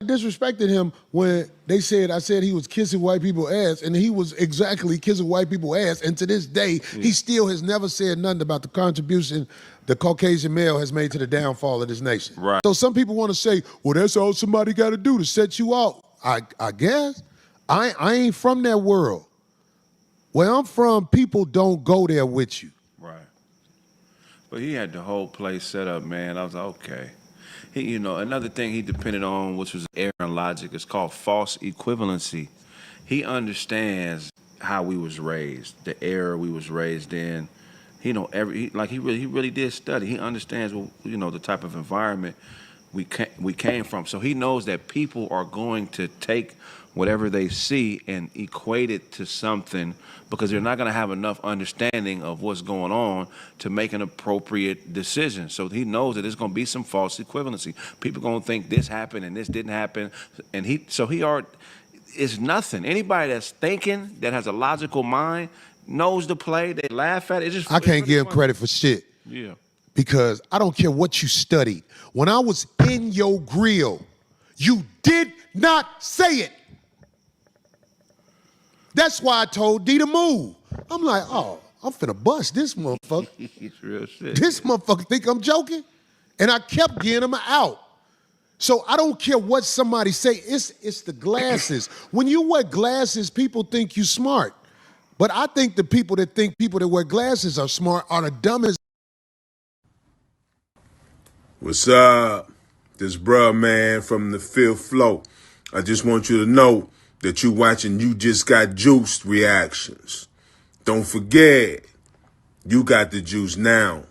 disrespected him when I said he was kissing white people ass, and he was exactly kissing white people ass, and to this day, he still has never said nothing about the contribution the Caucasian male has made to the downfall of this nation. Right. So some people want to say, well, that's all somebody got to do to set you out. I guess. I ain't from that world. Where I'm from, people don't go there with you. Right. But he had the whole place set up, man. I was like, okay. You know, another thing he depended on, which was error and logic, is called false equivalency. He understands how we was raised, the era we was raised in. You know, he really did study. He understands, the type of environment we came from. So he knows that people are going to take whatever they see and equate it to something because they're not going to have enough understanding of what's going on to make an appropriate decision. So he knows that there's going to be some false equivalency. People are going to think this happened and this didn't happen. And it's nothing. Anybody that's thinking, that has a logical mind, knows the play, they laugh at it. I can't give him credit for shit. Yeah. Because I don't care what you studied. When I was in your grill, you did not say it. That's why I told D to move. I'm like, oh, I'm finna bust this motherfucker. It's real shit. This motherfucker think I'm joking? And I kept getting him out. So I don't care what somebody say, it's the glasses. When you wear glasses, people think you smart. But I think the people that think people that wear glasses are smart are the dumbest. What's up? This bruh, man, from the fifth flow. I just want you to know that you watching You Just Got Juiced reactions. Don't forget, you got the juice now.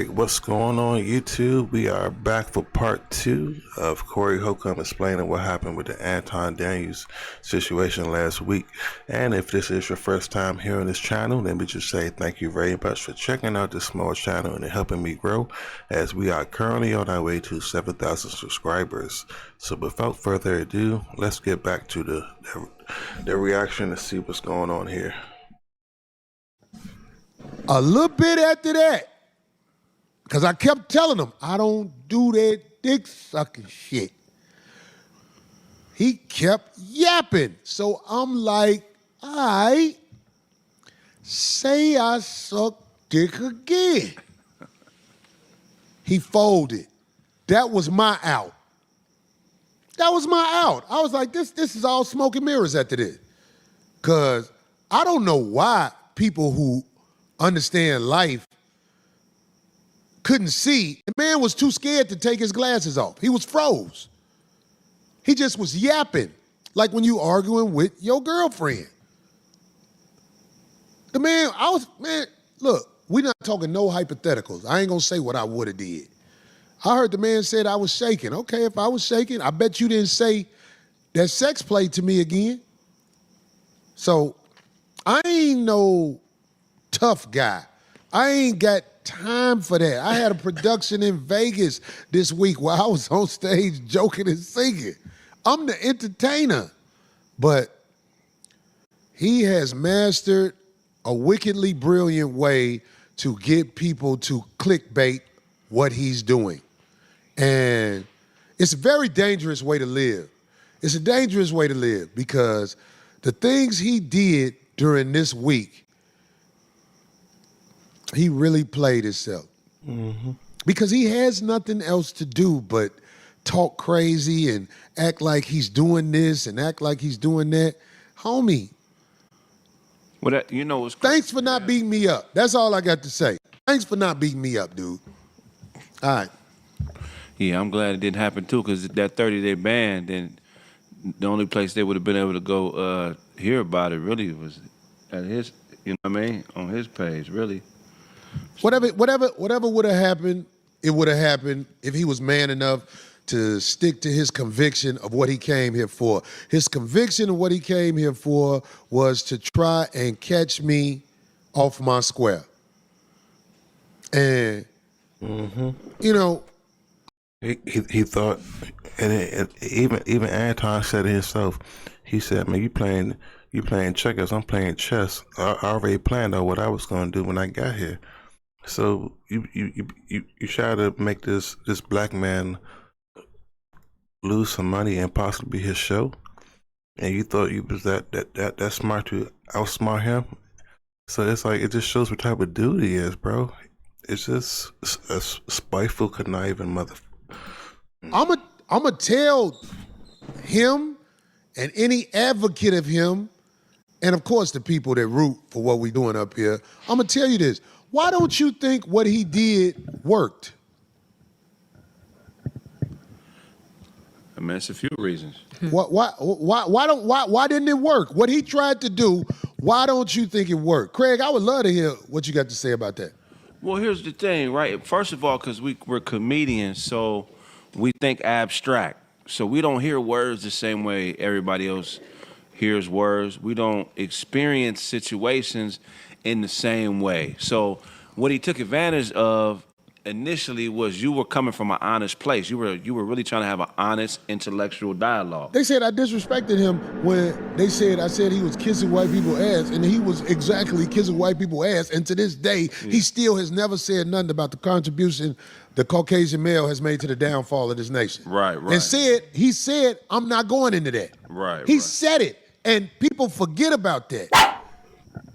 What's going on, YouTube? We are back for part 2 of Corey Holcomb explaining what happened with the Anton Daniels situation last week. And if this is your first time here on this channel, let me just say thank you very much for checking out this small channel and helping me grow, as we are currently on our way to 7,000 subscribers. So without further ado, let's get back to the reaction and see what's going on here. A little bit after that, because I kept telling him, I don't do that dick sucking shit. He kept yapping. So I'm like, all right, say I suck dick again. He folded. That was my out. That was my out. I was like, this is all smoke and mirrors after this. Because I don't know why people who understand life couldn't see. The man was too scared to take his glasses off. He was froze. He just was yapping, like when you arguing with your girlfriend. The man, look, we're not talking no hypotheticals. I ain't gonna say what I would have did. I heard the man said I was shaking. Okay, if I was shaking, I bet you didn't say that sex play to me again. So I ain't no tough guy. I ain't got time for that. I had a production in Vegas this week where I was on stage joking and singing. I'm the entertainer. But he has mastered a wickedly brilliant way to get people to clickbait what he's doing. And it's a very dangerous way to live. It's a dangerous way to live because the things he did during this week, he really played himself. Mm-hmm. Because he has nothing else to do but talk crazy and act like he's doing this and act like he's doing that. Homie. Well, what's thanks for not beating me up. That's all I got to say. Thanks for not beating me up, dude. All right. Yeah, I'm glad it didn't happen too, because that 30-day ban, then the only place they would have been able to go hear about it really was at his, on his page, really. Whatever would have happened, it would have happened if he was man enough to stick to his conviction of what he came here for. His conviction of what he came here for was to try and catch me off my square. And, you know, he thought, and even Anton said it himself. He said, "Man, you playing checkers. I'm playing chess. I already planned out what I was going to do when I got here. So you try to make this black man lose some money and possibly his show, and you thought you was that smart to outsmart him. So it's like, it just shows what type of dude he is, bro. It's just a spiteful, conniving mother." I'ma tell him and any advocate of him, and of course the people that root for what we doing up here, I'ma tell you this. Why don't you think what he did worked? I mean, it's a few reasons. Why didn't it work? What he tried to do, why don't you think it worked? Kraig, I would love to hear what you got to say about that. Well, here's the thing, right? First of all, because we're comedians, so we think abstract. So we don't hear words the same way everybody else hears words. We don't experience situations in the same way. So what he took advantage of initially was you were coming from an honest place. You were really trying to have an honest intellectual dialogue. They said I disrespected him when I said he was kissing white people's ass, and he was exactly kissing white people's ass. And to this day, he still has never said nothing about the contribution the Caucasian male has made to the downfall of this nation. Right. And he said, I'm not going into that. Right. Said it, and people forget about that.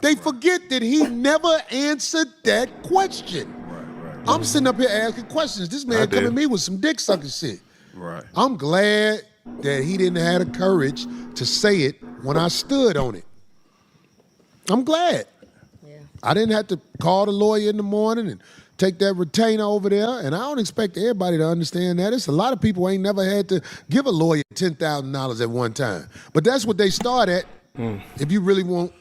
They forget that he never answered that question. Right. I'm sitting up here asking questions. This man coming at me with some dick sucking shit. Right. I'm glad that he didn't have the courage to say it when I stood on it. I'm glad. Yeah. I didn't have to call the lawyer in the morning and take that retainer over there, and I don't expect everybody to understand that. It's a lot of people ain't never had to give a lawyer $10,000 at one time. But that's what they start at if you really want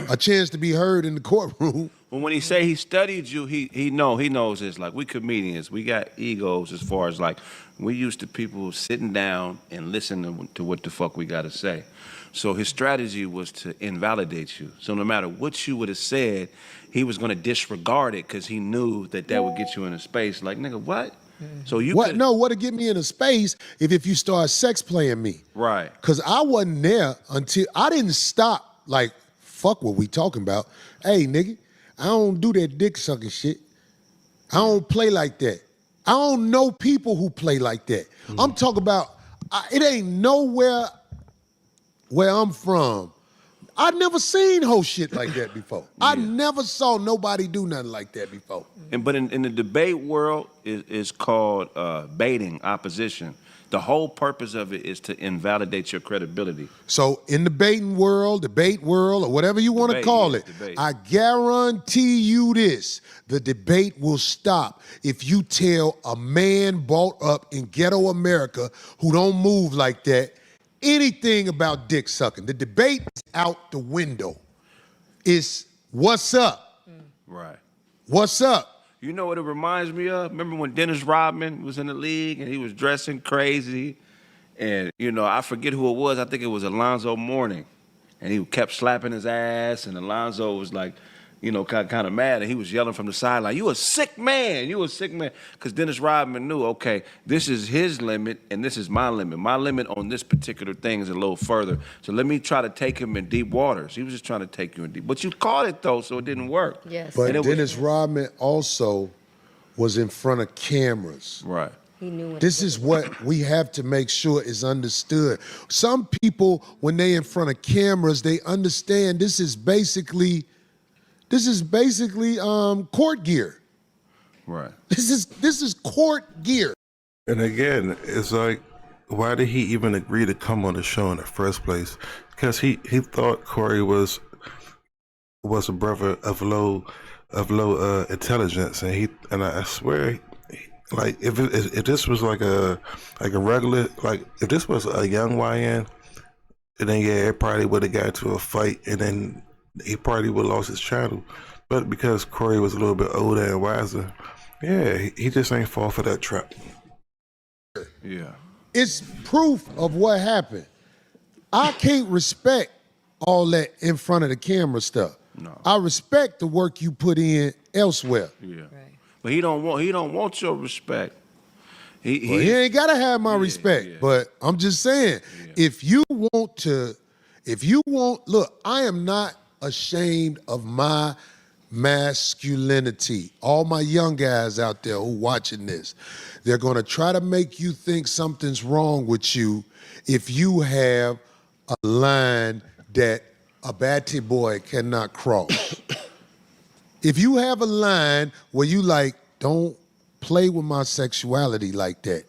a chance to be heard in the courtroom. Well, when he say he studied you, he knows this. Like, we comedians, we got egos as far as, like, we used to people sitting down and listening to what the fuck we got to say. So his strategy was to invalidate you. So no matter what you would have said, he was going to disregard it because he knew that would get you in a space like, nigga, what? So you what? No, what'd get me in a space if you start sex playing me. Right. Because I wasn't there until I didn't stop. Like, fuck what we talking about. Hey, nigga, I don't do that dick sucking shit. I don't play like that. I don't know people who play like that. I'm talking about, it ain't nowhere where I'm from. I've never seen whole shit like that before. I never saw nobody do nothing like that before. But in the debate world, is called baiting, opposition. The whole purpose of it is to invalidate your credibility. So in the debate world, or whatever you want to call it, debate. I guarantee you this, the debate will stop if you tell a man brought up in ghetto America who don't move like that anything about dick sucking. The debate is out the window. It's what's up? Right. What's up? You know what it reminds me of? Remember when Dennis Rodman was in the league and he was dressing crazy? And, I forget who it was. I think it was Alonzo Mourning. And he kept slapping his ass, and Alonzo was like, kind of mad, and he was yelling from the sideline, you a sick man, you a sick man. Because Dennis Rodman knew, okay, this is his limit, and this is my limit. My limit on this particular thing is a little further. So let me try to take him in deep waters. He was just trying to take you in deep. But you caught it, though, so it didn't work. Yes. But Dennis Rodman also was in front of cameras. Right. He knew This is what we have to make sure is understood. Some people, when they in front of cameras, they understand this is basically court gear. Right. This is court gear. And again, it's like, why did he even agree to come on the show in the first place? Because he thought Corey was a brother of low intelligence, and I swear, like if this was like a regular, like if this was a young YN, and then it probably would have got to a fight, and then he probably would have lost his channel. But because Corey was a little bit older and wiser, he just ain't fall for that trap. Yeah. It's proof of what happened. I can't respect all that in front of the camera stuff. No. I respect the work you put in elsewhere. Yeah. Right. But he don't want your respect. Well, he ain't gotta have my respect. yeah. But I'm just saying, if you want, look, I am not ashamed of my masculinity. All my young guys out there who watching this, they're gonna try to make you think something's wrong with you if you have a line that a batty boy cannot cross. If you have a line where you like, don't play with my sexuality like that,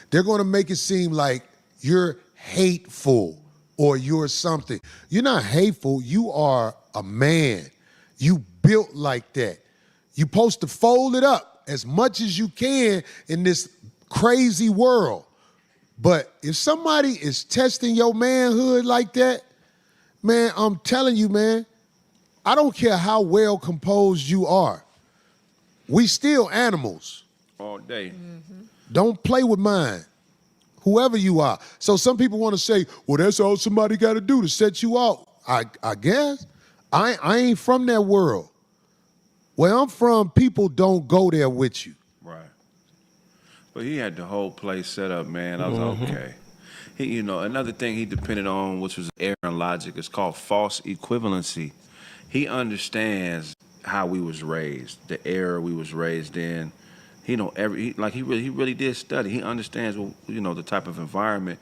they're gonna make it seem like you're hateful or you're something. You're not hateful, you are a man. You built like that. You're supposed to fold it up as much as you can in this crazy world. But if somebody is testing your manhood like that, man, I'm telling you, man, I don't care how well composed you are. We still animals. All day. Don't play with mine, whoever you are. So some people want to say, well, that's all somebody got to do to set you out. I guess. I ain't from that world. Where I'm from, people don't go there with you. Right. But he had the whole place set up, man. I was okay. He, another thing he depended on, which was error and logic, is called false equivalency. He understands how we was raised, the era we was raised in. He really did study. He understands, the type of environment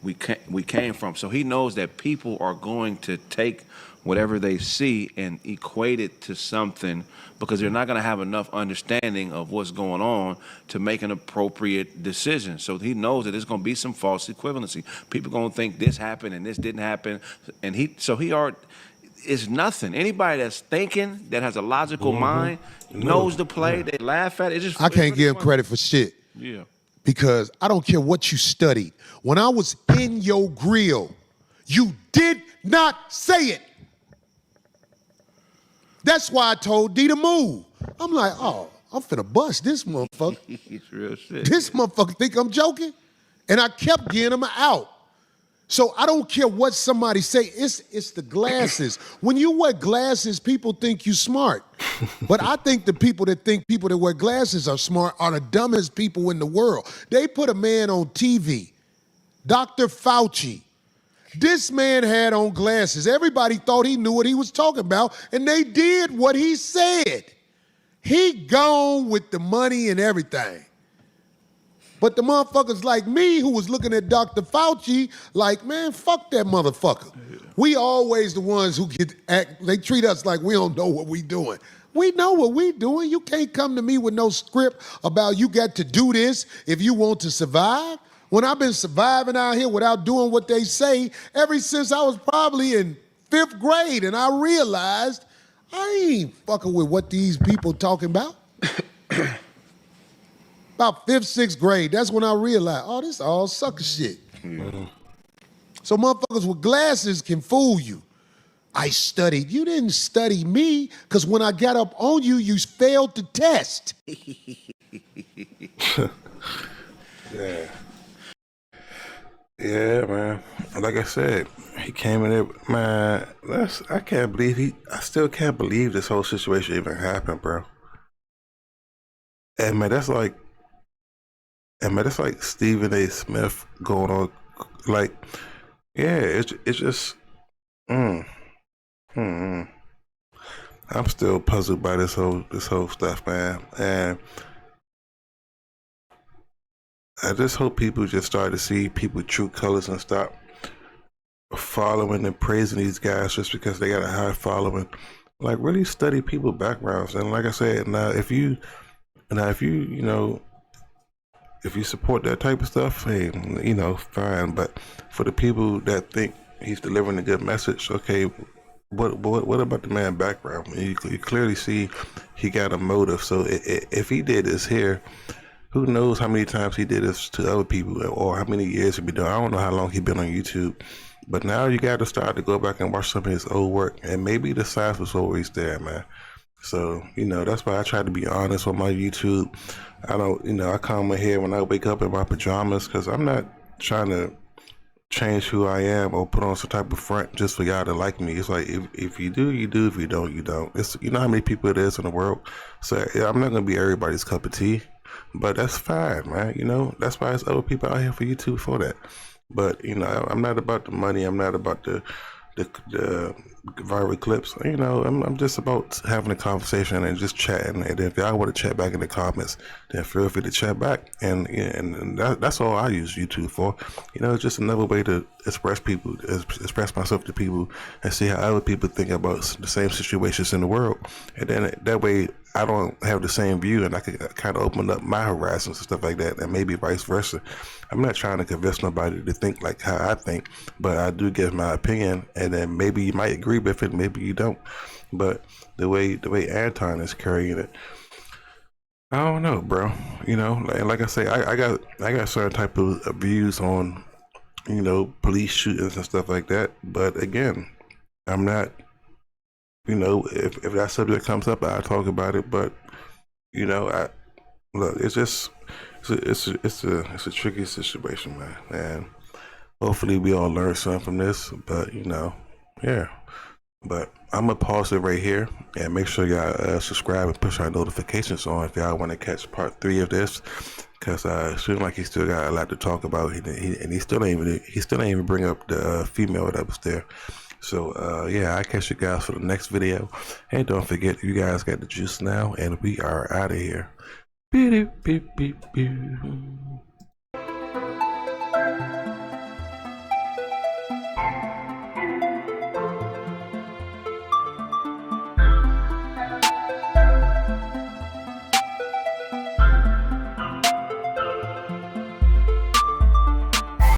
we came from. So he knows that people are going to take whatever they see and equate it to something because they're not going to have enough understanding of what's going on to make an appropriate decision. So he knows that there's going to be some false equivalency. People are going to think this happened and this didn't happen. And it's nothing. Anybody that's thinking, that has a logical mind, knows the play, they laugh at it. I can't give him credit for shit. Yeah. Because I don't care what you studied. When I was in your grill, you did not say it. That's why I told D to move. I'm like, oh, I'm finna bust this motherfucker. It's real shit. This motherfucker think I'm joking? And I kept getting him out. So I don't care what somebody say, it's the glasses. When you wear glasses, people think you smart. But I think the people that wear glasses are smart are the dumbest people in the world. They put a man on TV, Dr. Fauci. This man had on glasses. Everybody thought he knew what he was talking about, and they did what he said. He gone with the money and everything. But the motherfuckers like me who was looking at Dr. Fauci like, man, fuck that motherfucker. We always the ones who they treat us like we don't know what we doing. We know what we doing. You can't come to me with no script about you got to do this if you want to survive. When I've been surviving out here without doing what they say ever since I was probably in 5th grade, and I realized I ain't fucking with what these people talking about. About 5th, 6th grade, that's when I realized, oh, this all sucker shit. So motherfuckers with glasses can fool you. I studied. You didn't study me, because when I got up on you, you failed the test. Yeah. Yeah, man. Like I said, he came in there, man. I still can't believe this whole situation even happened, bro. And man, that's like Stephen A. Smith going on, like, yeah, it's just, I'm still puzzled by this whole stuff, man. And I just hope people just start to see people's true colors and stop following and praising these guys just because they got a high following. Like, really study people's backgrounds. And like I said, if you support that type of stuff, hey, fine. But for the people that think he's delivering a good message, okay, what about the man's background? You clearly see he got a motive. So if he did this here, who knows how many times he did this to other people or how many years he been doing. I don't know how long he been on YouTube. But now you got to start to go back and watch some of his old work. And maybe the signs was always there, man. So, that's why I try to be honest on my YouTube. I don't, I calm my head when I wake up in my pajamas because I'm not trying to change who I am or put on some type of front just for y'all to like me. It's like, if you do, you do. If you don't, you don't. It's, how many people it is in the world. So yeah, I'm not going to be everybody's cup of tea, but that's fine, man. That's why there's other people out here for YouTube for that. But, I'm not about the money. I'm not about the viral clips. I'm just about having a conversation and just chatting. And if y'all want to chat back in the comments, then feel free to chat back. And that's all I use YouTube for. It's just another way to express myself to people and see how other people think about the same situations in the world. And then that way I don't have the same view, and I can kind of open up my horizons and stuff like that, and maybe vice versa. I'm not trying to convince nobody to think like how I think, but I do give my opinion, and then maybe you might agree with it, maybe you don't. But the way Anton is carrying it, I don't know, bro. Like I say, I got certain type of views on police shootings and stuff like that. But again, I'm not. If that subject comes up, I'll talk about it. But I look, it's a tricky situation, man. And hopefully we all learn something from this. But yeah. But I'm gonna pause it right here and make sure y'all subscribe and push our notifications on if y'all want to catch part 3 of this. Cause it seems like he still got a lot to talk about, and he still ain't even bring up the female that was there. So yeah, I catch you guys for the next video, and don't forget you guys got the juice now, and we are out of here. Beep, beep, beep, beep.